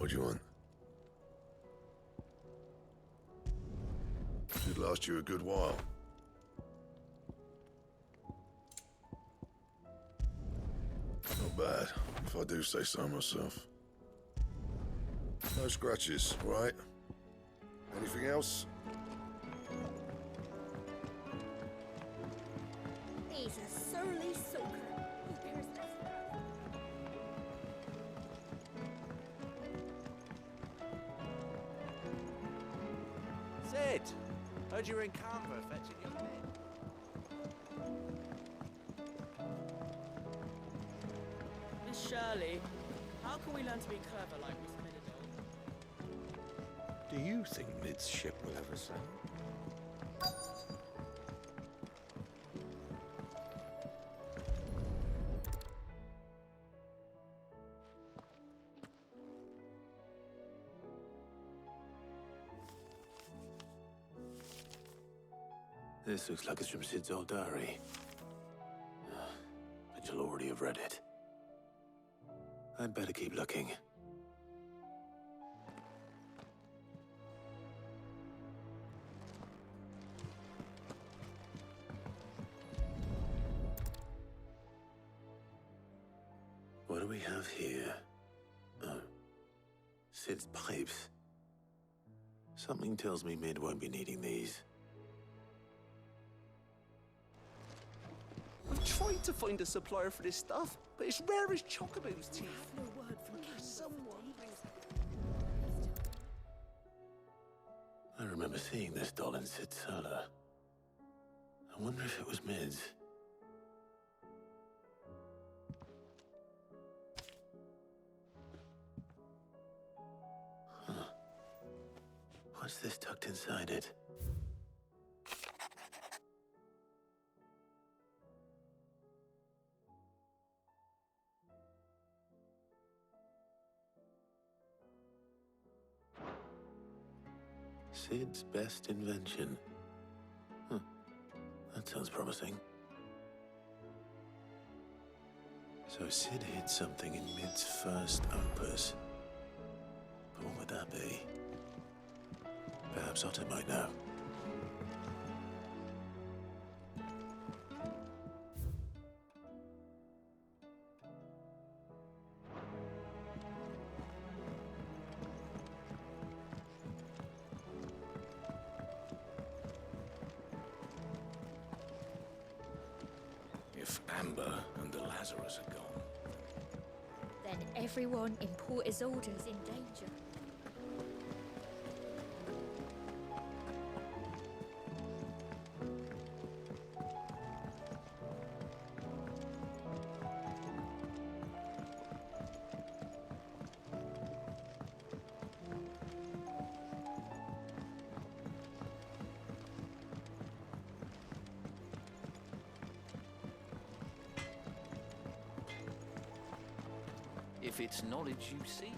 What do you want? Should last you a good while. Not bad, if I do say so myself. No scratches, right? Anything else? He's a surly soaker. Who cares less about? Sid! Heard you were in Canva fetching your men. Miss Shirley, how can we learn to be clever like Miss Middledore? Do you think Mid's ship will ever sail? This looks like it's from Sid's old diary. But you'll already have read it. I'd better keep looking. What do we have here? Oh. Sid's pipes. Something tells me Mid won't be needing these. I've tried to find a supplier for this stuff, but it's rare as Chocobo's teeth. No word from Someone. I remember seeing this doll in Sid's cellar. I wonder if it was Mid's. Huh. What's this tucked inside it? Sid's best invention. Huh. That sounds promising. So Sid hid something in Mid's first opus. But what would that be? Perhaps Otto might know. If Amber and the Lazarus are gone, Then everyone in Port Isolde is in danger. If it's knowledge you seek.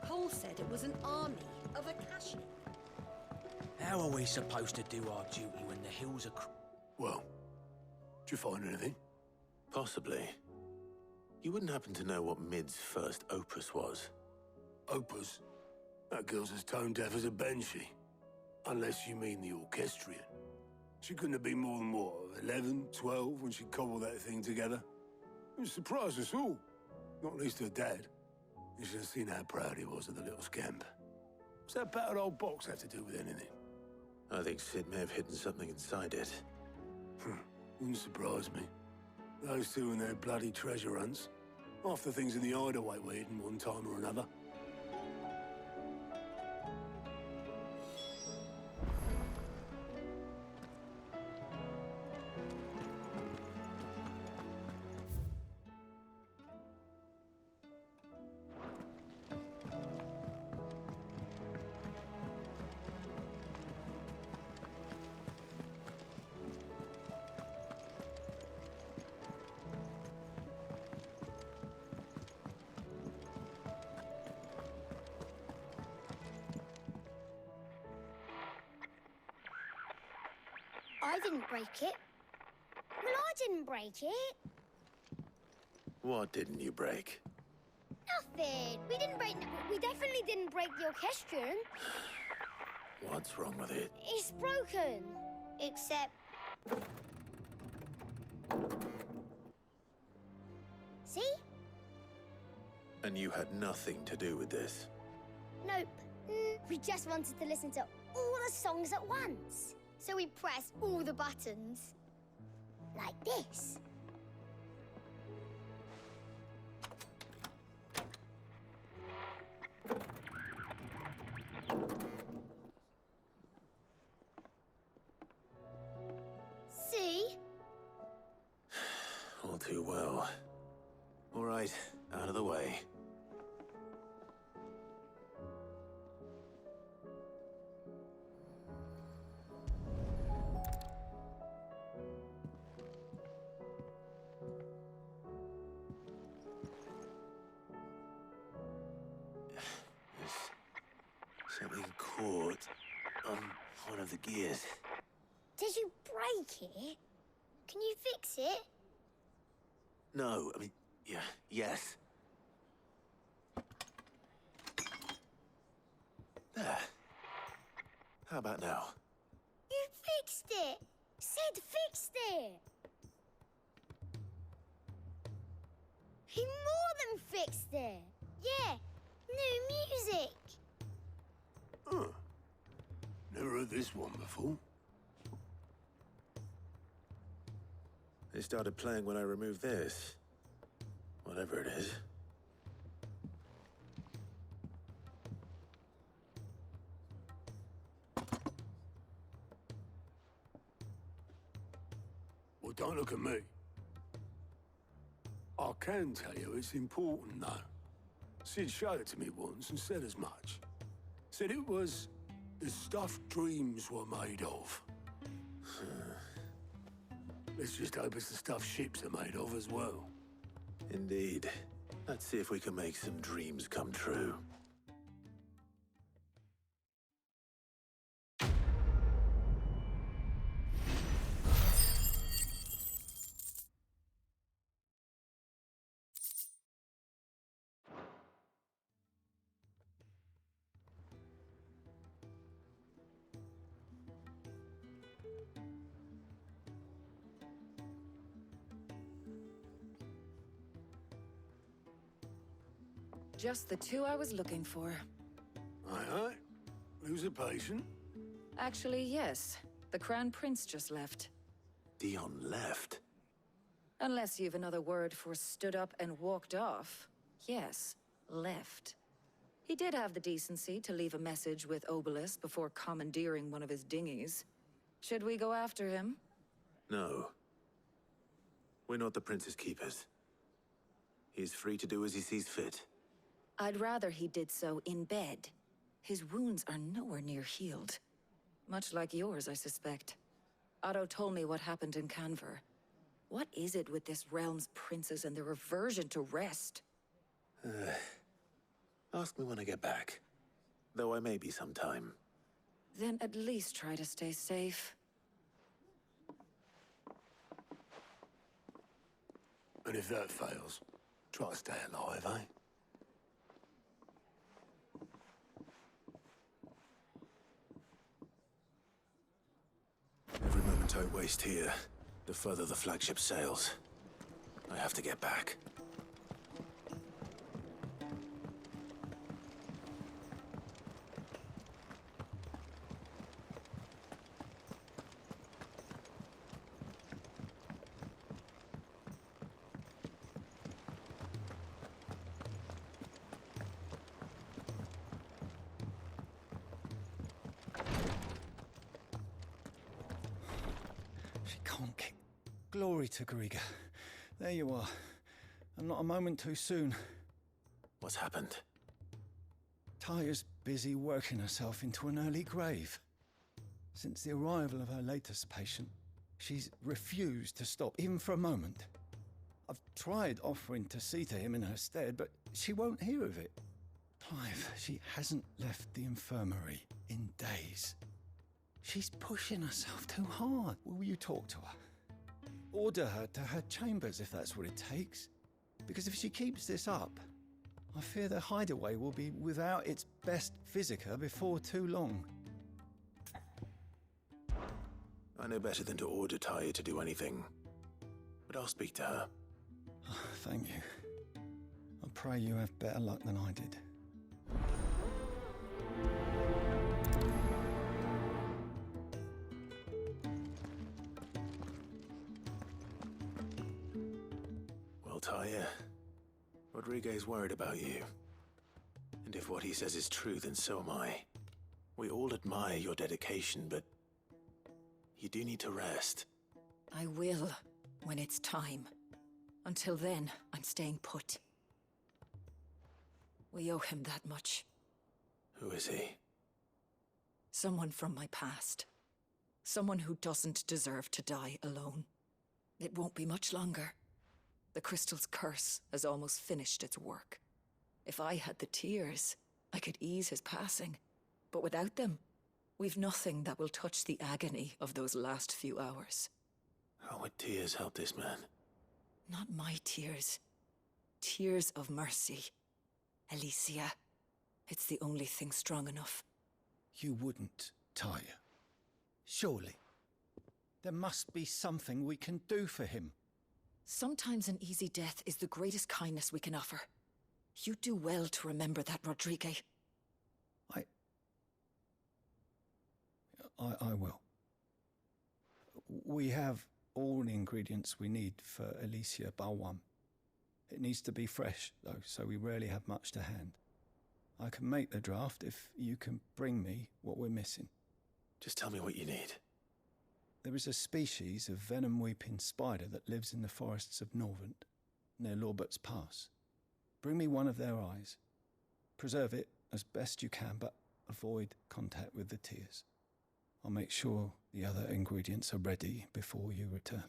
Cole said it was an army of Akashic. How are we supposed to do our duty when the hills are Well, did you find anything? Possibly. You wouldn't happen to know what Mid's first opus was? Opus? That girl's as tone deaf as a banshee. Unless you mean the orchestrion. She couldn't have been more than, what, 11, 12 when she cobbled that thing together? It surprised us all. Not least her dad. You should have seen how proud he was of the little scamp. What's that battered old box have to do with anything? I think Sid may have hidden something inside it. Wouldn't surprise me. Those two and their bloody treasure hunts. Half the things in the hideaway were hidden one time or another. I didn't break it. Well, I didn't break it. What didn't you break? Nothing. We definitely didn't break the orchestrion. What's wrong with it? It's broken. Except... See? And you had nothing to do with this? Nope. We just wanted to listen to all the songs at once. So we pressed all the buttons. Like this. See? All too well. All right, out of the way. Something caught on one of the gears. Did you break it? Can you fix it? No, I mean, yeah, yes. There. How about now? You fixed it! Sid fixed it! He more than fixed it! Yeah, new music! Huh. Never heard this one before. They started playing when I removed this. Whatever it is. Well, don't look at me. I can tell you it's important, though. Sid showed it to me once and said as much. Said it was the stuff dreams were made of. Let's just hope it's the stuff ships are made of as well. Indeed. Let's see if we can make some dreams come true. Just the two I was looking for. Aye, aye. Who's a patient? Actually, yes. The Crown Prince just left. Dion left? Unless you've another word for stood up and walked off. Yes, left. He did have the decency to leave a message with Obelisk before commandeering one of his dinghies. Should we go after him? No. We're not the Prince's keepers. He's free to do as he sees fit. I'd rather he did so in bed. His wounds are nowhere near healed. Much like yours, I suspect. Otto told me what happened in Canver. What is it with this realm's princes and their aversion to rest? Ask me when I get back. Though I may be sometime. Then at least try to stay safe. And if that fails, try to stay alive, eh? Every moment I waste here, the further the flagship sails. I have to get back. She can't kick. Glory to Griga. There you are. And not a moment too soon. What's happened? Taya's busy working herself into an early grave. Since the arrival of her latest patient, she's refused to stop, even for a moment. I've tried offering to see to him in her stead, but she won't hear of it. Clive, she hasn't left the infirmary in days. She's pushing herself too hard. Will you talk to her? Order her to her chambers if that's what it takes. Because if she keeps this up, I fear the hideaway will be without its best physica before too long. I know better than to order Taya to do anything. But I'll speak to her. Thank you. I pray you have better luck than I did. Well, Taya, Rodriguez worried about you. And if what he says is true, then so am I. We all admire your dedication, but you do need to rest. I will, when it's time. Until then, I'm staying put. We owe him that much. Who is he? Someone from my past. Someone who doesn't deserve to die alone. It won't be much longer. The crystal's curse has almost finished its work. If I had the tears, I could ease his passing. But without them, we've nothing that will touch the agony of those last few hours. How would tears help this man? Not my tears. Tears of mercy. Alicia, it's the only thing strong enough. You wouldn't, Taya. Surely. There must be something we can do for him. Sometimes an easy death is the greatest kindness we can offer. You do well to remember that, Rodrigue. I will. We have all the ingredients we need for Alicia Balwam. It needs to be fresh, though, so we rarely have much to hand. I can make the draft if you can bring me what we're missing. Just tell me what you need. There is a species of venom-weeping spider that lives in the forests of Norvent, near Lorbert's Pass. Bring me one of their eyes. Preserve it as best you can, but avoid contact with the tears. I'll make sure the other ingredients are ready before you return.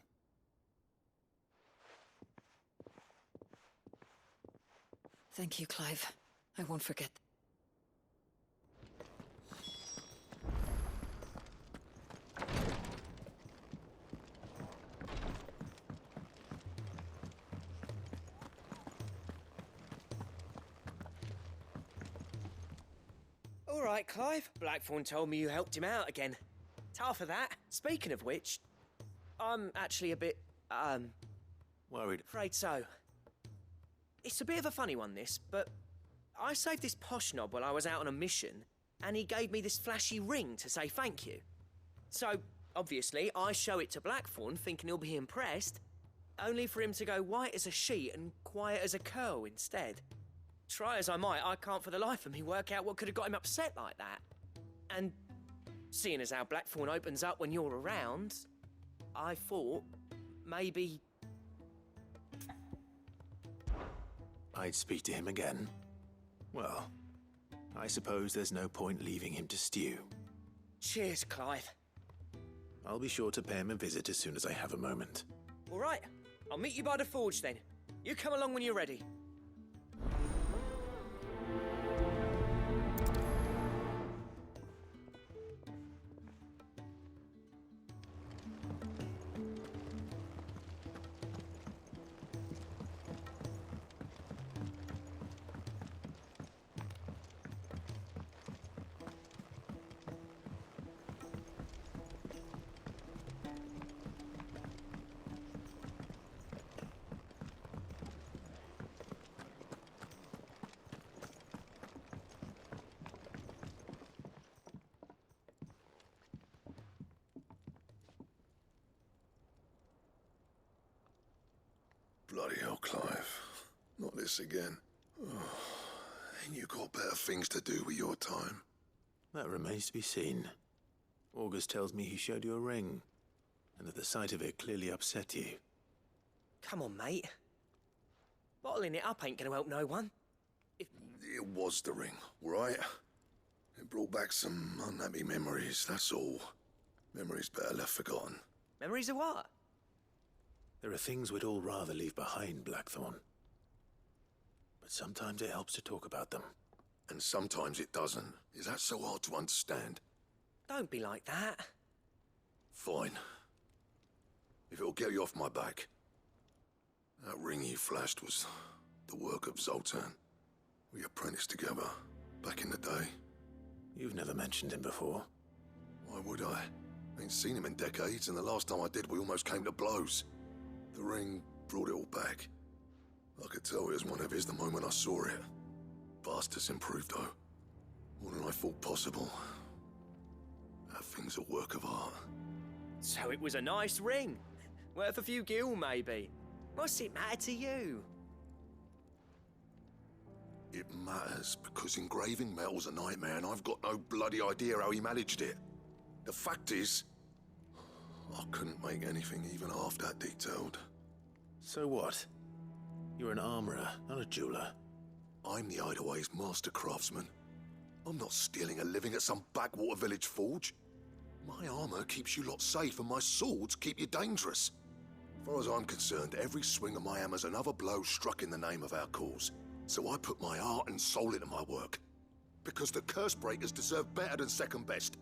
Thank you, Clive. I won't forget. All right, Clive. Blackthorn told me you helped him out again. Tough for that. Speaking of which, I'm actually a bit, worried. Afraid so. It's a bit of a funny one, this, but I saved this posh knob while I was out on a mission, and he gave me this flashy ring to say thank you. So, obviously, I show it to Blackthorn, thinking he'll be impressed, only for him to go white as a sheet and quiet as a curl instead. Try as I might, I can't for the life of me work out what could have got him upset like that. And seeing as how Blackthorn opens up when you're around, I thought maybe I'd speak to him again. Well, I suppose there's no point leaving him to stew. Cheers, Clive. I'll be sure to pay him a visit as soon as I have a moment. All right, I'll meet you by the forge then. You come along when you're ready. Bloody hell, Clive. Not this again. Oh, ain't you got better things to do with your time? That remains to be seen. August tells me he showed you a ring, and that the sight of it clearly upset you. Come on, mate. Bottling it up ain't gonna help no one. It was the ring, all right? It brought back some unhappy memories, that's all. Memories better left forgotten. Memories of what? There are things we'd all rather leave behind, Blackthorn. But sometimes it helps to talk about them. And sometimes it doesn't. Is that so hard to understand? Don't be like that. Fine. If it'll get you off my back. That ring you flashed was the work of Zoltan. We apprenticed together back in the day. You've never mentioned him before. Why would I? Ain't seen him in decades, and the last time I did, we almost came to blows. The ring brought it all back. I could tell it was one of his the moment I saw it. Vast has improved, though. More than I thought possible. That thing's a work of art. So it was a nice ring. Worth a few gil, maybe. What's it matter to you? It matters because engraving metal's a nightmare, and I've got no bloody idea how he managed it. The fact is, I couldn't make anything even half that detailed. So what? You're an armourer, not a jeweler. I'm the Idaway's master craftsman. I'm not stealing a living at some backwater village forge. My armour keeps you lot safe, and my swords keep you dangerous. As far as I'm concerned, every swing of my hammer's another blow struck in the name of our cause. So I put my heart and soul into my work. Because the curse breakers deserve better than second best.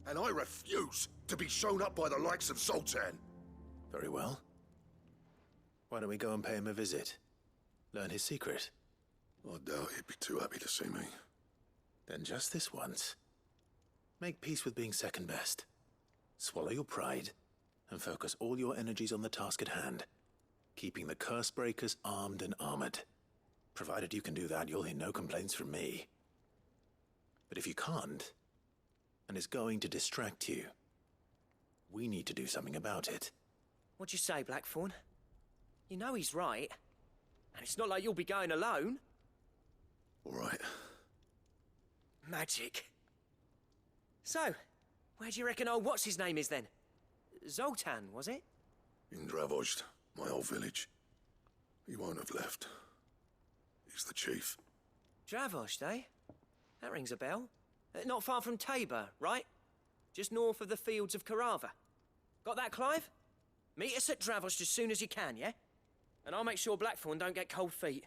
And I refuse to be shown up by the likes of Zoltan. Very well. Why don't we go and pay him a visit? Learn his secret. I doubt he'd be too happy to see me. Then just this once. Make peace with being second best. Swallow your pride and focus all your energies on the task at hand. Keeping the curse breakers armed and armored. Provided you can do that, you'll hear no complaints from me. But if you can't, and it's going to distract you, we need to do something about it. What'd you say, Blackthorn? You know he's right. And it's not like you'll be going alone. All right. Magic. So, where do you reckon old what's-his-name is then? Zoltan, was it? In Dravozd, my old village. He won't have left. He's the chief. Dravozd, eh? That rings a bell. Not far from Tabor, right? Just north of the fields of Carava. Got that, Clive? Meet us at Dravozd as soon as you can, yeah? And I'll make sure Blackthorn don't get cold feet.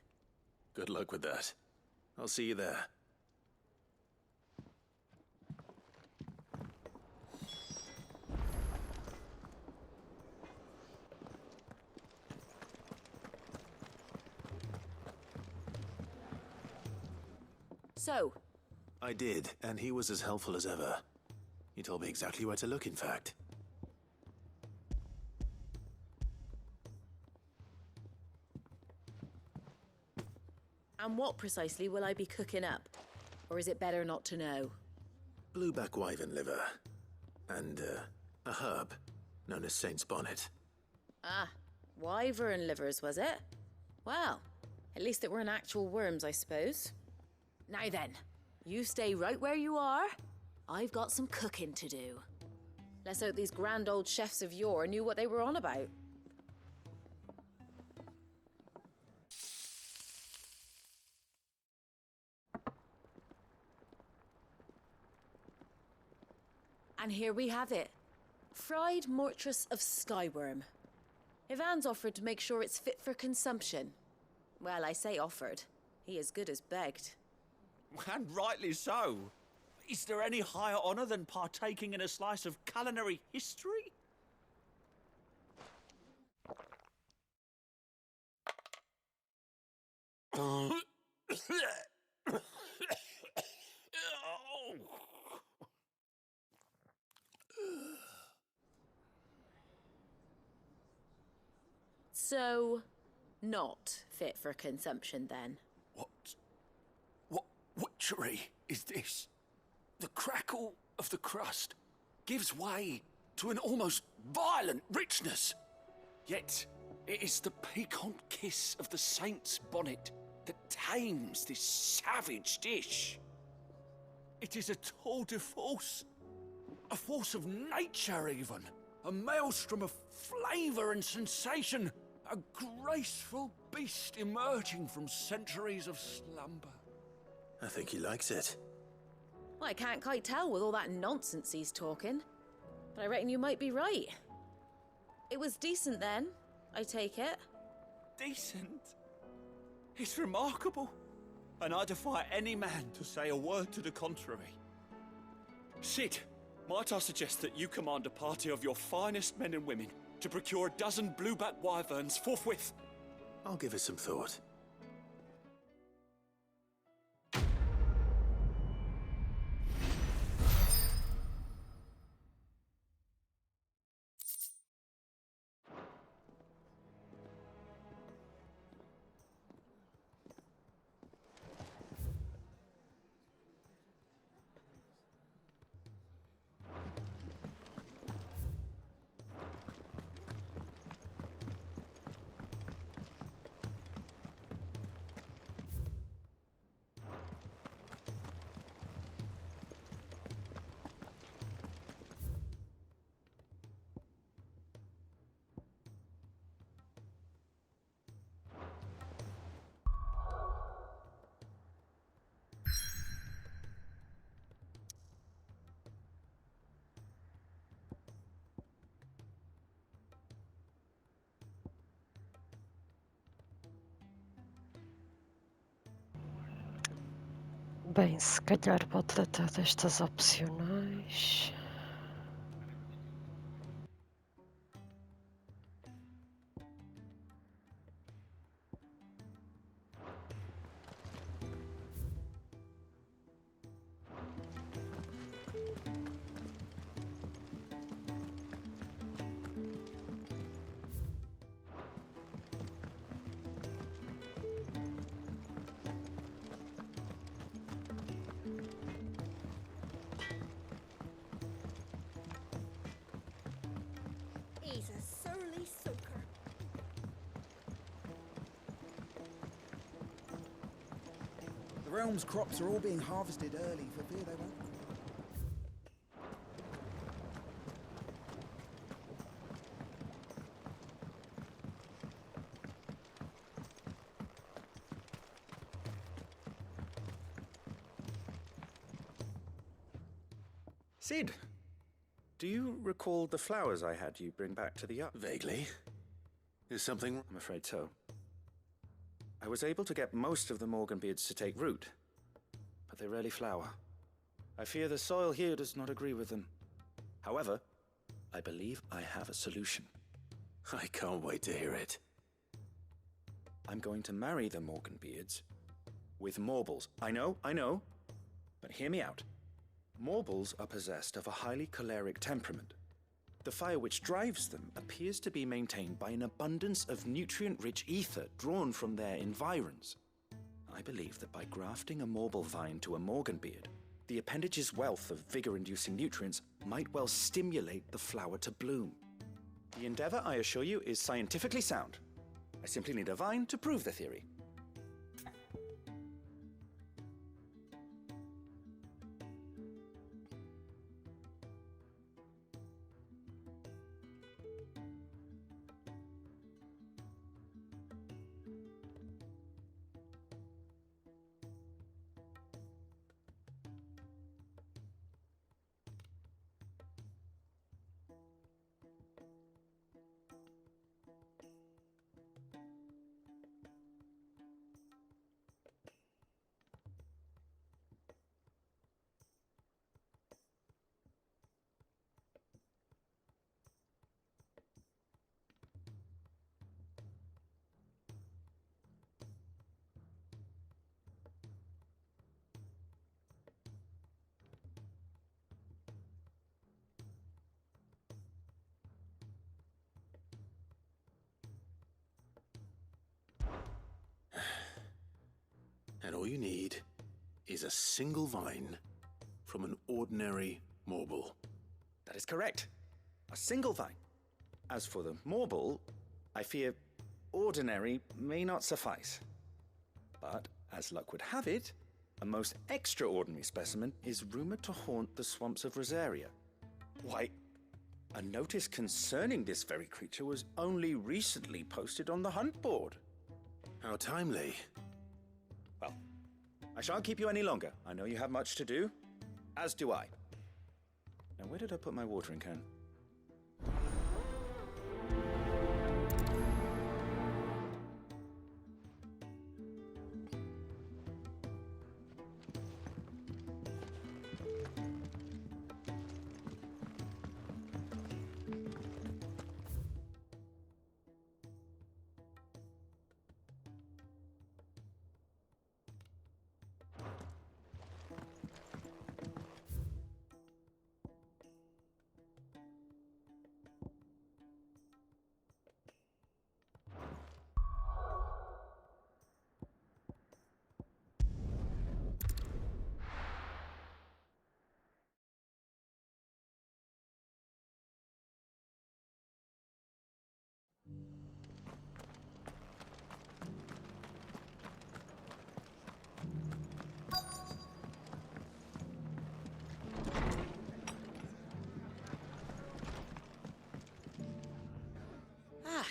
Good luck with that. I'll see you there. So? I did, and he was as helpful as ever. He told me exactly where to look, in fact. And what precisely will I be cooking up? Or is it better not to know? Blueback wyvern liver. And, a herb known as Saint's Bonnet. Ah, wyvern livers, was it? Well, at least it weren't actual worms, I suppose. Now then, you stay right where you are. I've got some cooking to do. Let's hope these grand old chefs of yore knew what they were on about. And here we have it. Fried mortress of skyworm. Ivan's offered to make sure it's fit for consumption. Well, I say offered. He as good as begged. And rightly so. Is there any higher honour than partaking in a slice of culinary history? So, not fit for consumption then? What witchery is this? The crackle of the crust gives way to an almost violent richness. Yet, it is the piquant kiss of the saint's bonnet that tames this savage dish. It is a tour de force. A force of nature, even. A maelstrom of flavour and sensation. A graceful beast emerging from centuries of slumber. I think he likes it. Well, I can't quite tell with all that nonsense he's talking. But I reckon you might be right. It was decent then, I take it. Decent? It's remarkable. And I defy any man to say a word to the contrary. Sit Might I suggest that you command a party of your finest men and women to procure a dozen blueback wyverns forthwith? I'll give it some thought. Bem, se calhar vou tratar destas opcionais. He's a surly soaker. The realm's crops are all being harvested early for fear they won't. Sid, do you recall the flowers I had you bring back to the yard? Vaguely. Is something... I'm afraid so. I was able to get most of the Morganbeards to take root, but they rarely flower. I fear the soil here does not agree with them. However, I believe I have a solution. I can't wait to hear it. I'm going to marry the Morganbeards with Morbles. I know, but hear me out. Morbles are possessed of a highly choleric temperament. The fire which drives them appears to be maintained by an abundance of nutrient-rich ether drawn from their environs. I believe that by grafting a Morble vine to a Morganbeard, the appendage's wealth of vigor-inducing nutrients might well stimulate the flower to bloom. The endeavor, I assure you, is scientifically sound. I simply need a vine to prove the theory. And all you need is a single vine from an ordinary Morble. That is correct. A single vine. As for the Morble, I fear ordinary may not suffice. But, as luck would have it, a most extraordinary specimen is rumored to haunt the swamps of Rosaria. Why, a notice concerning this very creature was only recently posted on the hunt board. How timely. Well, I shan't keep you any longer. I know you have much to do, as do I. Now, where did I put my watering can?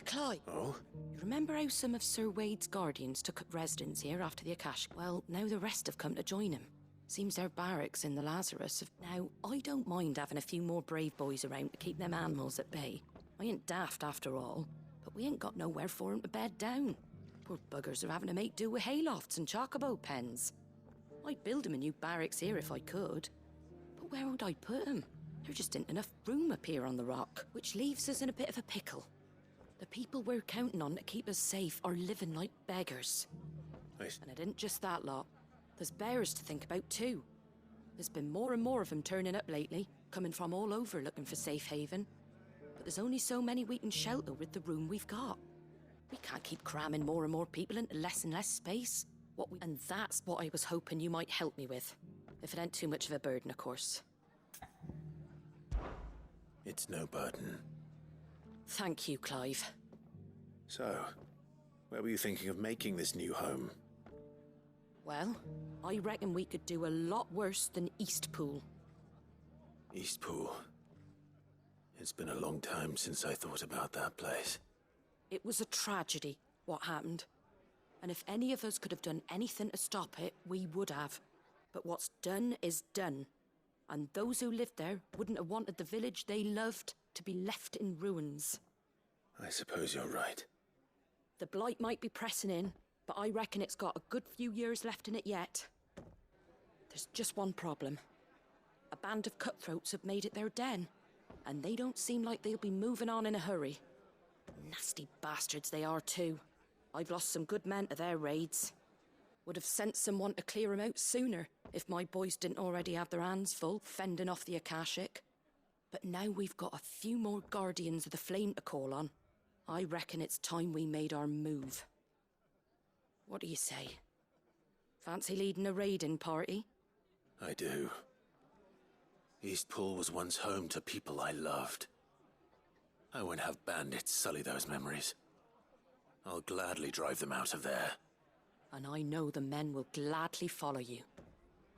Clive. Oh? You remember how some of Sir Wade's guardians took up residence here after the Akash? Well, now the rest have come to join him. Seems their barracks in the Lazarus have... Now, I don't mind having a few more brave boys around to keep them animals at bay. I ain't daft after all, but we ain't got nowhere for 'em to bed down. Poor buggers are having to make do with haylofts and chocobo pens. I'd build 'em a new barracks here if I could. But where would I put 'em? There just ain't enough room up here on the rock, which leaves us in a bit of a pickle. The people we're counting on to keep us safe are living like beggars. Nice. And it isn't just that lot. There's bears to think about too. There's been more and more of them turning up lately, coming from all over looking for safe haven. But there's only so many we can shelter with the room we've got. We can't keep cramming more and more people into less and less space. And that's what I was hoping you might help me with. If it ain't too much of a burden, of course. It's no burden. Thank you, Clive. So, where were you thinking of making this new home? Well, I reckon we could do a lot worse than Eastpool. Eastpool. It's been a long time since I thought about that place. It was a tragedy, what happened. And if any of us could have done anything to stop it, we would have. But what's done is done. And those who lived there wouldn't have wanted the village they loved to be left in ruins. I suppose you're right. The blight might be pressing in, but I reckon it's got a good few years left in it yet. There's just one problem. A band of cutthroats have made it their den, and they don't seem like they'll be moving on in a hurry. Nasty bastards they are too. I've lost some good men to their raids. Would have sent someone to clear 'em out sooner if my boys didn't already have their hands full fending off the Akashic. But now we've got a few more guardians of the flame to call on. I reckon it's time we made our move. What do you say? Fancy leading a raiding party? I do. Eastpool was once home to people I loved. I won't have bandits sully those memories. I'll gladly drive them out of there. And I know the men will gladly follow you.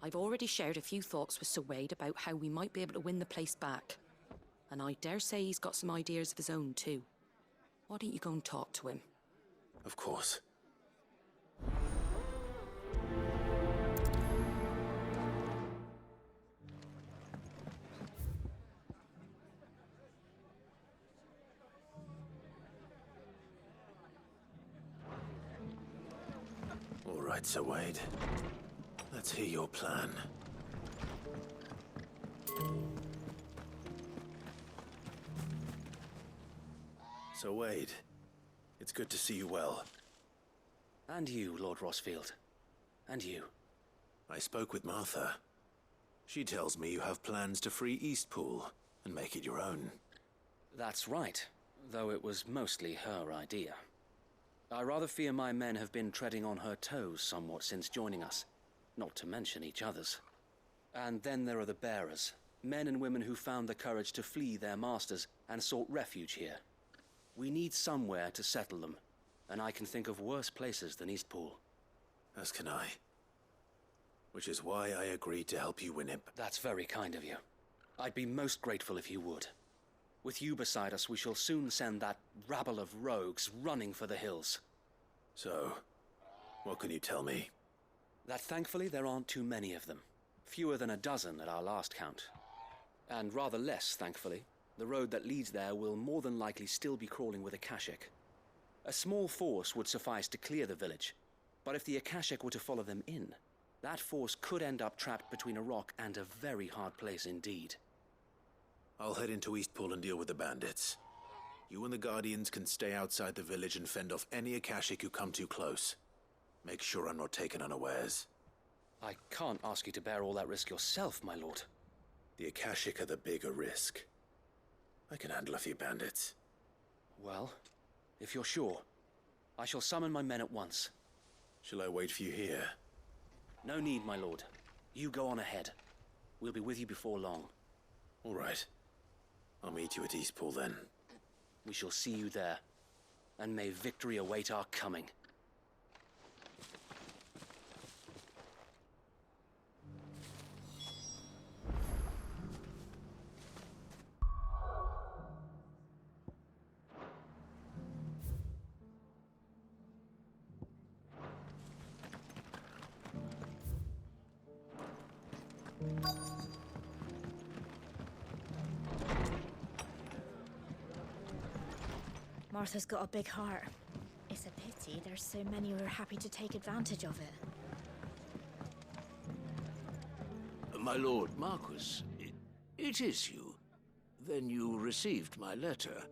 I've already shared a few thoughts with Sir Wade about how we might be able to win the place back. And I dare say he's got some ideas of his own too. Why don't you go and talk to him? Of course. All right, Sir Wade. Let's hear your plan. Sir Wade, it's good to see you well. And you, Lord Rossfield. And you. I spoke with Martha. She tells me you have plans to free Eastpool and make it your own. That's right, though it was mostly her idea. I rather fear my men have been treading on her toes somewhat since joining us, not to mention each other's. And then there are the bearers, men and women who found the courage to flee their masters and sought refuge here. We need somewhere to settle them, and I can think of worse places than Eastpool. As can I. Which is why I agreed to help you win it. That's very kind of you. I'd be most grateful if you would. With you beside us, we shall soon send that rabble of rogues running for the hills. So, what can you tell me? That thankfully there aren't too many of them. Fewer than a dozen at our last count. And rather less, thankfully. The road that leads there will more than likely still be crawling with Akashic. A small force would suffice to clear the village, but if the Akashic were to follow them in, that force could end up trapped between a rock and a very hard place indeed. I'll head into Eastpool and deal with the bandits. You and the Guardians can stay outside the village and fend off any Akashic who come too close. Make sure I'm not taken unawares. I can't ask you to bear all that risk yourself, my lord. The Akashic are the bigger risk. I can handle a few bandits. Well, if you're sure, I shall summon my men at once. Shall I wait for you here? No need, my lord. You go on ahead. We'll be with you before long. All right. I'll meet you at Eastpool then. We shall see you there. And may victory await our coming. Martha's got a big heart. It's a pity there's so many who are happy to take advantage of it. My lord Marquis, it is you. Then you received my letter.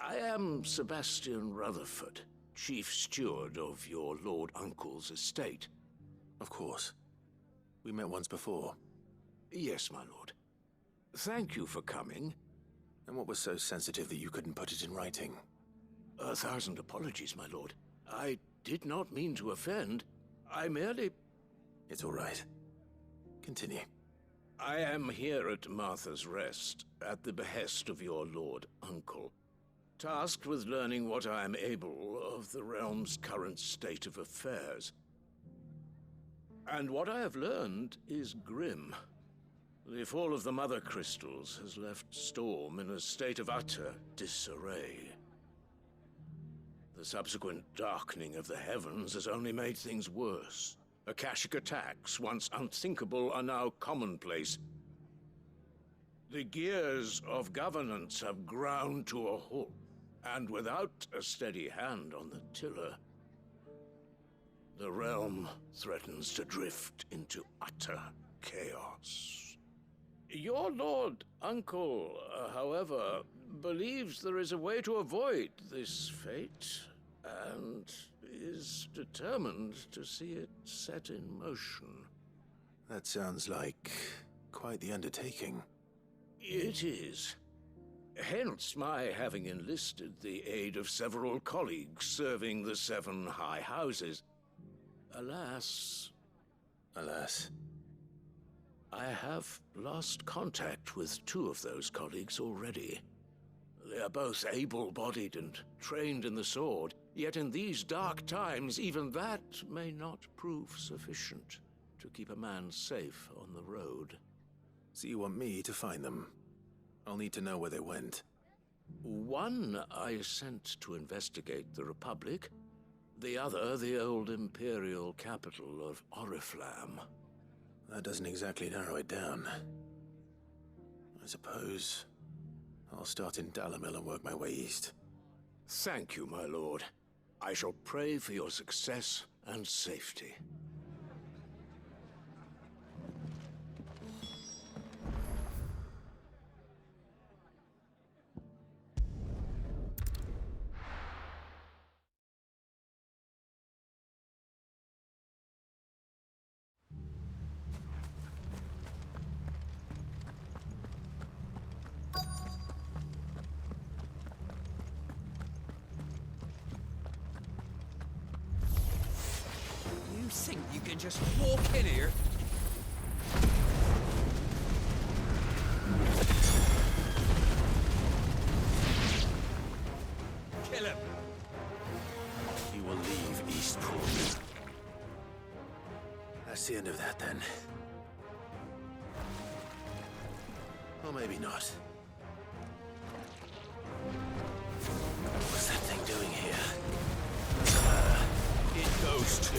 I am Sebastian Rutherford, chief steward of your lord uncle's estate. Of course. We met once before. Yes, my lord. Thank you for coming. And what was so sensitive that you couldn't put it in writing? 1,000 apologies, my lord. I did not mean to offend. I merely... It's all right. Continue. I am here at Martha's Rest, at the behest of your lord uncle, tasked with learning what I am able of the realm's current state of affairs. And what I have learned is grim. The fall of the Mother Crystals has left Storm in a state of utter disarray. The subsequent darkening of the heavens has only made things worse. Akashic attacks, once unthinkable, are now commonplace. The gears of governance have ground to a halt, and without a steady hand on the tiller, the realm threatens to drift into utter chaos. Your lord uncle, however, believes there is a way to avoid this fate, and is determined to see it set in motion. That sounds like quite the undertaking. It is. Hence my having enlisted the aid of several colleagues serving the 7 high houses. Alas... Alas? I have lost contact with 2 of those colleagues already. They are both able-bodied and trained in the sword, yet in these dark times, even that may not prove sufficient to keep a man safe on the road. So you want me to find them? I'll need to know where they went. One I sent to investigate the Republic, the other the old Imperial capital of Oriflamme. That doesn't exactly narrow it down. I suppose I'll start in Dalamil and work my way east. Thank you, my lord. I shall pray for your success and safety. You think you can just walk in here? Kill him! You will leave Eastport. That's the end of that, then. Or maybe not. What's that thing doing here? It goes to...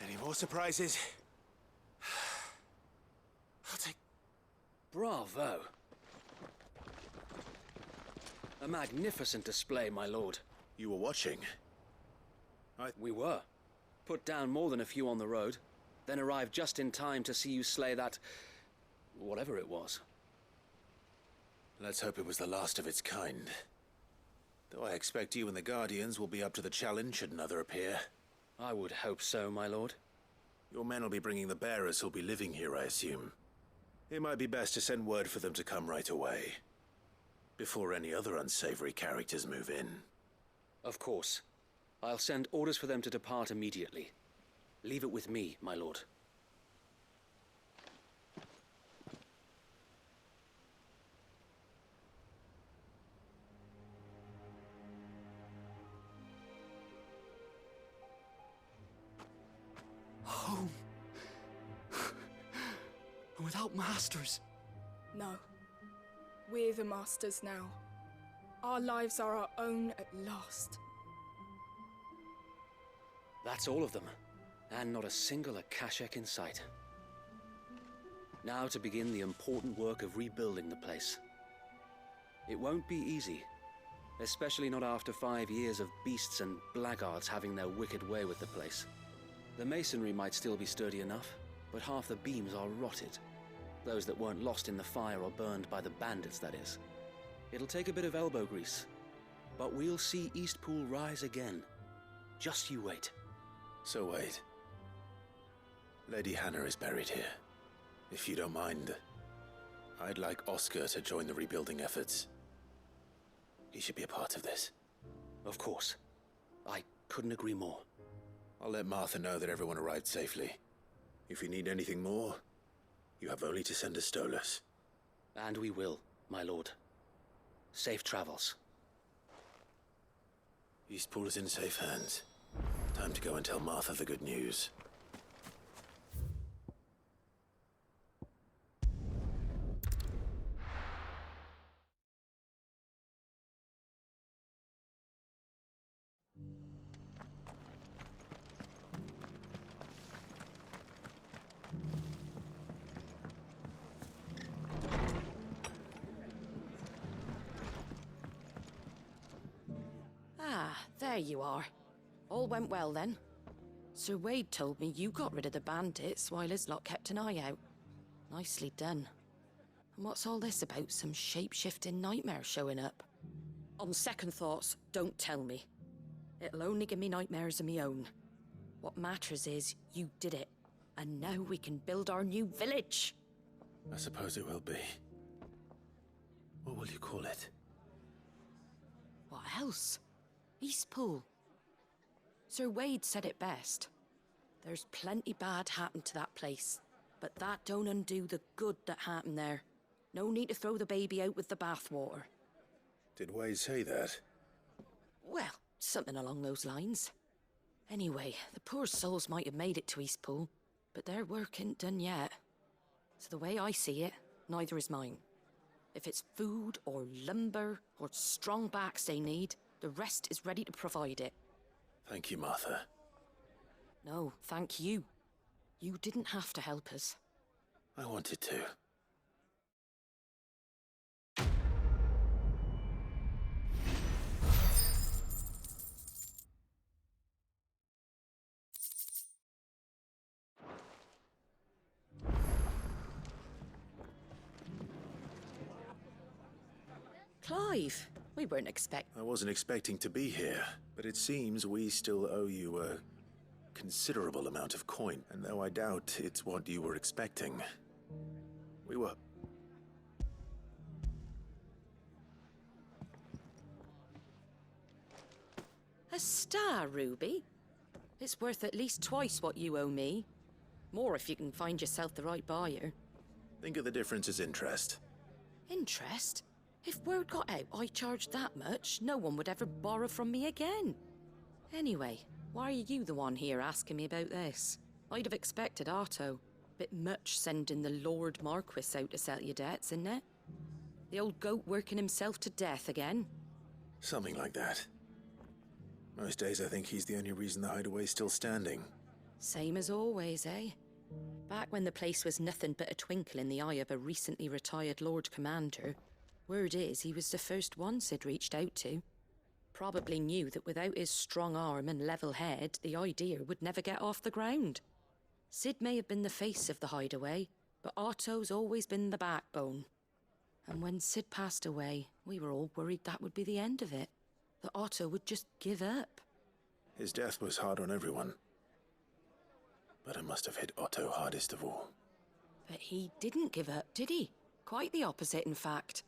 Any more surprises? I'll take... Bravo. A magnificent display, my lord. You were watching? We were. Put down more than a few on the road, then arrived just in time to see you slay that... whatever it was. Let's hope it was the last of its kind. Though I expect you and the Guardians will be up to the challenge should another appear. I would hope so, my lord. Your men will be bringing the bearers who'll be living here, I assume. It might be best to send word for them to come right away, before any other unsavory characters move in. Of course. I'll send orders for them to depart immediately. Leave it with me, my lord. Home. Without masters. No. We're the masters now. Our lives are our own at last. That's all of them, and not a single Akashek in sight. Now to begin the important work of rebuilding the place. It won't be easy, especially not after 5 years of beasts and blackguards having their wicked way with the place. The masonry might still be sturdy enough, but half the beams are rotted. Those that weren't lost in the fire or burned by the bandits, that is. It'll take a bit of elbow grease, but we'll see Eastpool rise again. Just you wait. So wait. Lady Hannah is buried here. If you don't mind, I'd like Oscar to join the rebuilding efforts. He should be a part of this. Of course. I couldn't agree more. I'll let Martha know that everyone arrived safely. If you need anything more, you have only to send a Stolas. And we will, my lord. Safe travels. Eastpool is in safe hands. Time to go and tell Martha the good news. Ah, there you are. All went well then. Sir Wade told me you got rid of the bandits while his lot kept an eye out. Nicely done. And what's all this about some shape-shifting nightmare showing up? On second thoughts, don't tell me. It'll only give me nightmares of me own. What matters is you did it, and now we can build our new village. I suppose it will be. What will you call it? What else? Eastpool. Sir Wade said it best. There's plenty bad happened to that place, but that don't undo the good that happened there. No need to throw the baby out with the bathwater. Did Wade say that? Well, something along those lines. Anyway, the poor souls might have made it to Eastpool, but their work ain't done yet. So the way I see it, neither is mine. If it's food or lumber or strong backs they need, the rest is ready to provide it. Thank you, Martha. No, thank you. You didn't have to help us. I wanted to. Clive, we weren't I wasn't expecting to be here, but it seems we still owe you a considerable amount of coin, and though I doubt it's what you were expecting, we were... A star, Ruby? It's worth at least twice what you owe me. More if you can find yourself the right buyer. Think of the difference as interest. Interest? If word got out I charged that much, no one would ever borrow from me again. Anyway, why are you the one here asking me about this? I'd have expected Otto. Bit much sending the Lord Marquis out to settle your debts, isn't it? The old goat working himself to death again? Something like that. Most days I think he's the only reason the hideaway's still standing. Same as always, eh? Back when the place was nothing but a twinkle in the eye of a recently retired Lord Commander, Word is, he was the first one Sid reached out to. Probably knew that without his strong arm and level head, the idea would never get off the ground. Sid may have been the face of the hideaway, but Otto's always been the backbone. And when Sid passed away, we were all worried that would be the end of it. That Otto would just give up. His death was hard on everyone. But it must have hit Otto hardest of all. But he didn't give up, did he? Quite the opposite, in fact.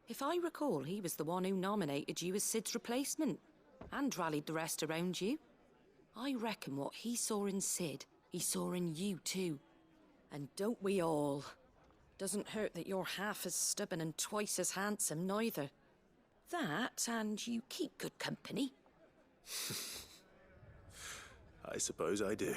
If I recall, he was the one who nominated you as Sid's replacement, and rallied the rest around you. I reckon what he saw in Sid, he saw in you too. And don't we all? Doesn't hurt that you're half as stubborn and twice as handsome, neither. That, and you keep good company. I suppose I do.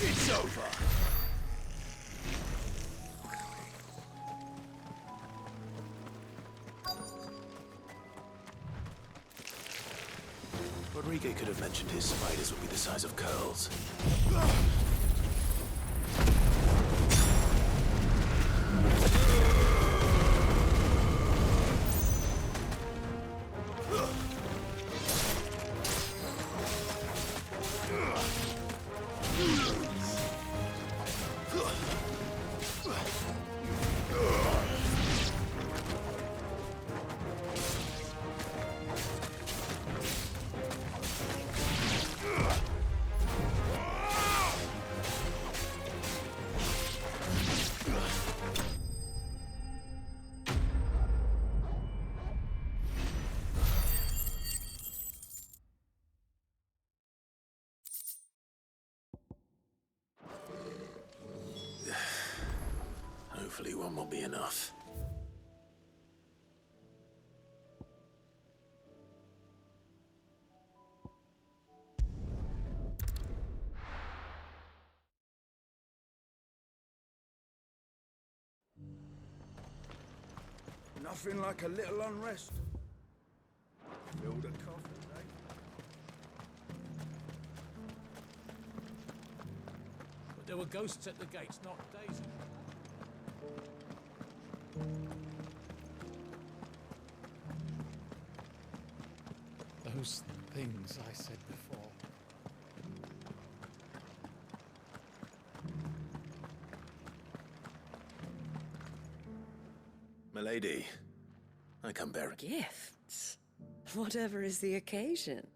It's over. Rodrigo could have mentioned his spiders would be the size of curls. Hopefully one will be enough. Nothing like a little unrest. Build a coffin, eh? There were ghosts at the gates, not Daisy. Those things I said before. Milady, I come bearing Gifts? Whatever is the occasion.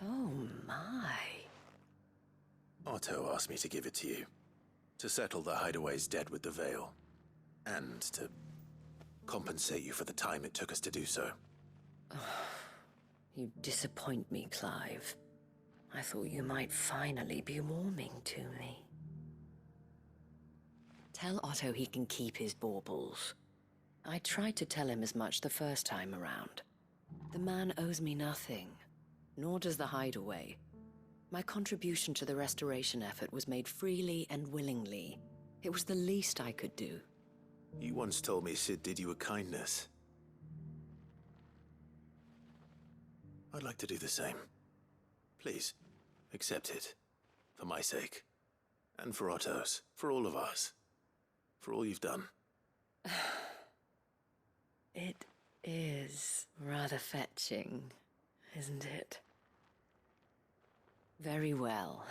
Oh my. Otto asked me to give it to you. To settle the Hideaway's debt with the Veil. And to compensate you for the time it took us to do so. You disappoint me, Clive. I thought you might finally be warming to me. Tell Otto he can keep his baubles. I tried to tell him as much the first time around. The man owes me nothing, nor does the Hideaway. My contribution to the restoration effort was made freely and willingly. It was the least I could do. You once told me Sid did you a kindness. I'd like to do the same. Please, accept it. For my sake. And for Otto's. For all of us. For all you've done. It is rather fetching, isn't it? Very well.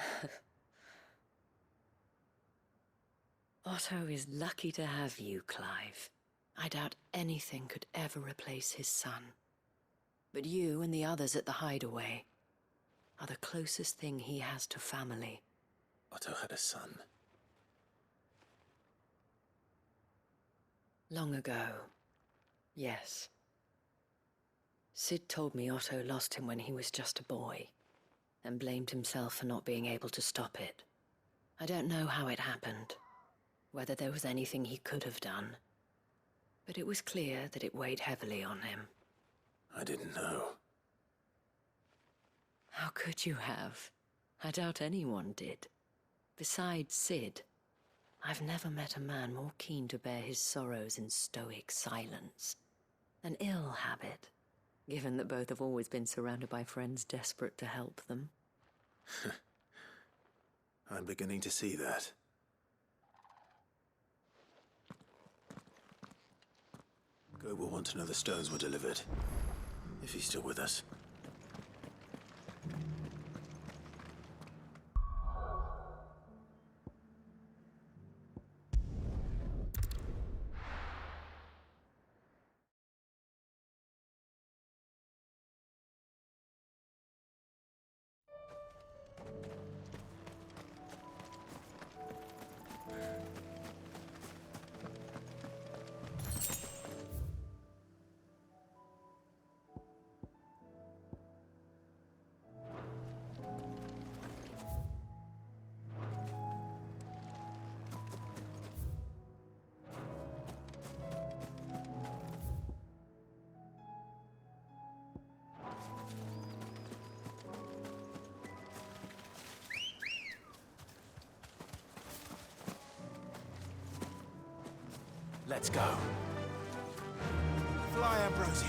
Otto is lucky to have you, Clive. I doubt anything could ever replace his son. But you and the others at the Hideaway are the closest thing he has to family. Otto had a son. Long ago, yes. Sid told me Otto lost him when he was just a boy, and blamed himself for not being able to stop it. I don't know how it happened, whether there was anything he could have done, but it was clear that it weighed heavily on him. I didn't know. How could you have? I doubt anyone did. Besides Sid, I've never met a man more keen to bear his sorrows in stoic silence. An ill habit, given that both have always been surrounded by friends desperate to help them. I'm beginning to see that. Go will want to know the stones were delivered. If he's still with us. Let's go. Fly, Ambrosia.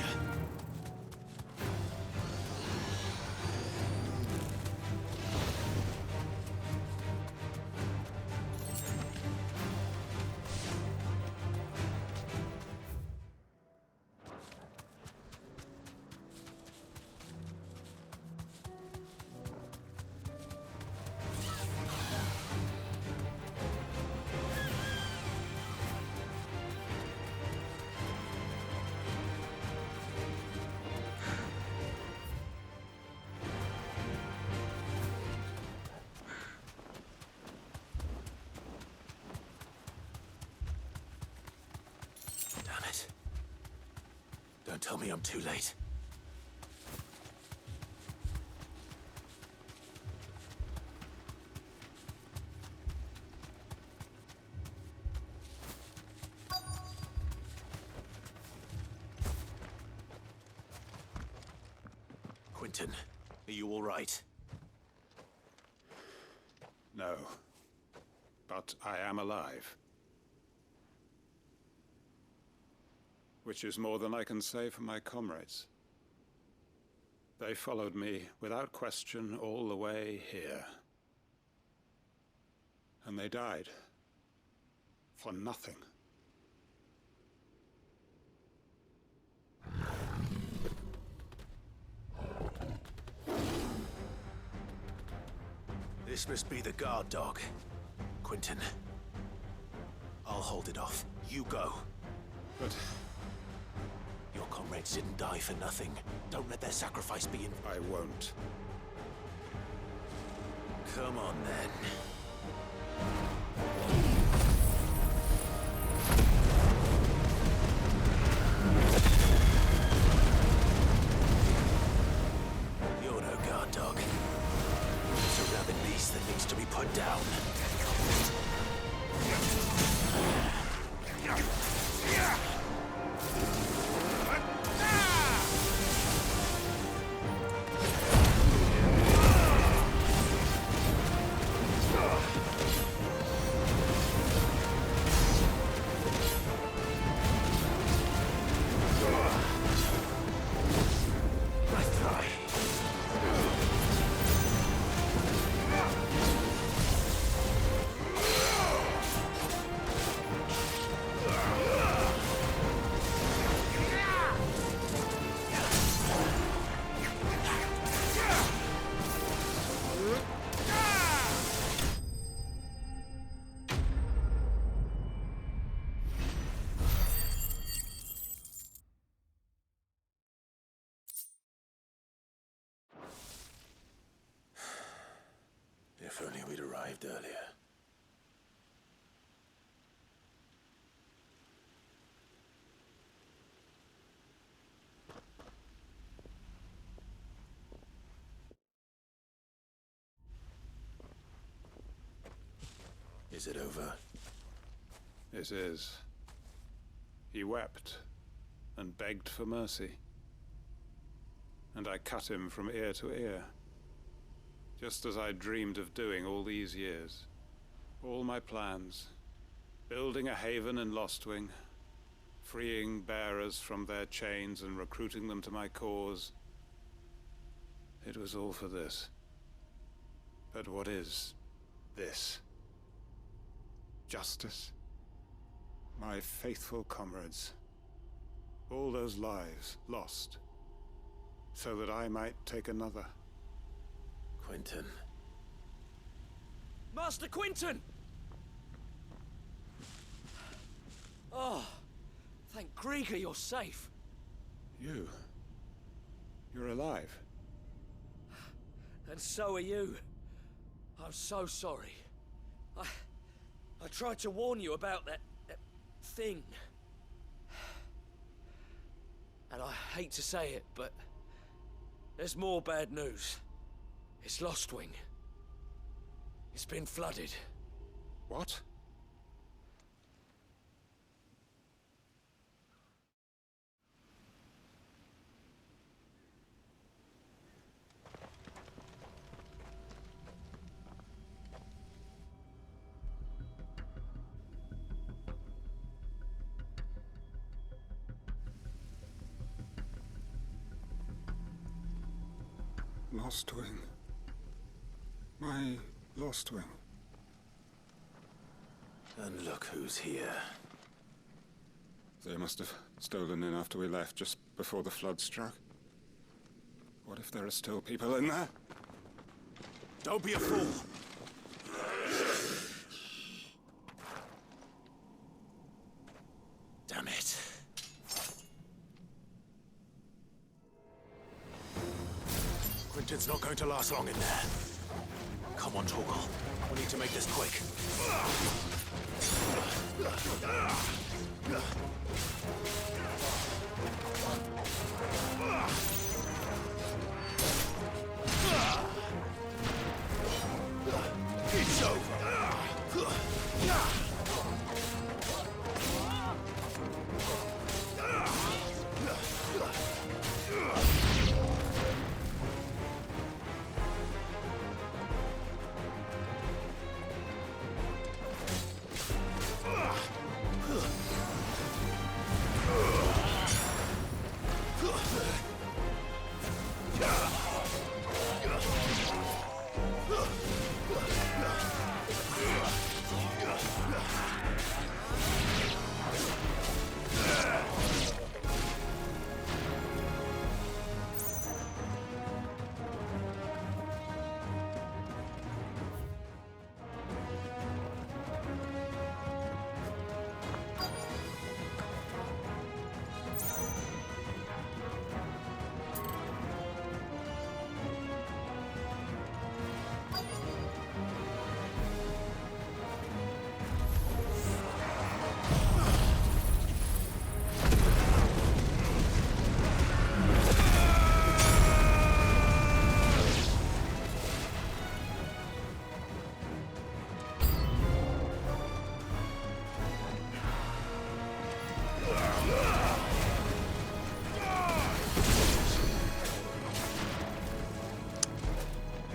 Don't tell me I'm too late. Quentin, are you all right? No. But I am alive. Which is more than I can say for my comrades. They followed me without question all the way here. And they died. For nothing. This must be the guard dog. Quentin. I'll hold it off. You go. But... your comrades didn't die for nothing. Don't let their sacrifice be in... I won't. Come on, then. You're no guard dog. It's a rabid beast that needs to be put down. If only we'd arrived earlier. Is it over? It is. He wept and begged for mercy. And I cut him from ear to ear. Just as I dreamed of doing all these years. All my plans. Building a haven in Lostwing. Freeing bearers from their chains and recruiting them to my cause. It was all for this. But what is this? Justice? My faithful comrades. All those lives lost. So that I might take another. Quentin. Master Quentin! Oh, thank Grieger you're safe. You're alive. And so are you. I'm so sorry. I tried to warn you about that thing. And I hate to say it, but there's more bad news. It's Lostwing. It's been flooded. What? Lostwing. My Lostwing. And look who's here. They must have stolen in after we left, just before the flood struck. What if there are still people in there? Don't be a fool! Damn it. Quentin's not going to last long in there. Come on, Torgal. We need to make this quick. It's over.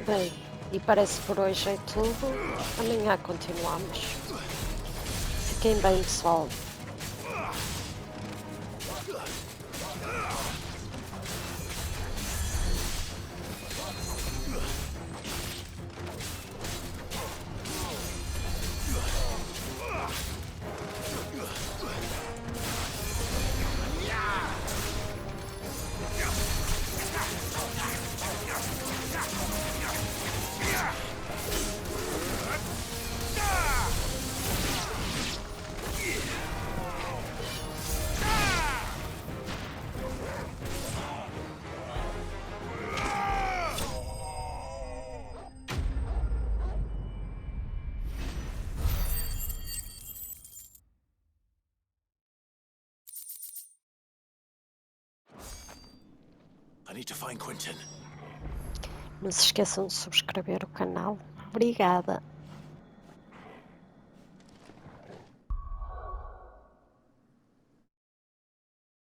Bem, e parece por hoje é tudo. Amanhã continuamos. Fiquem bem, pessoal. I need to find Quentin. Não se esqueçam de subscrever o canal. Obrigada.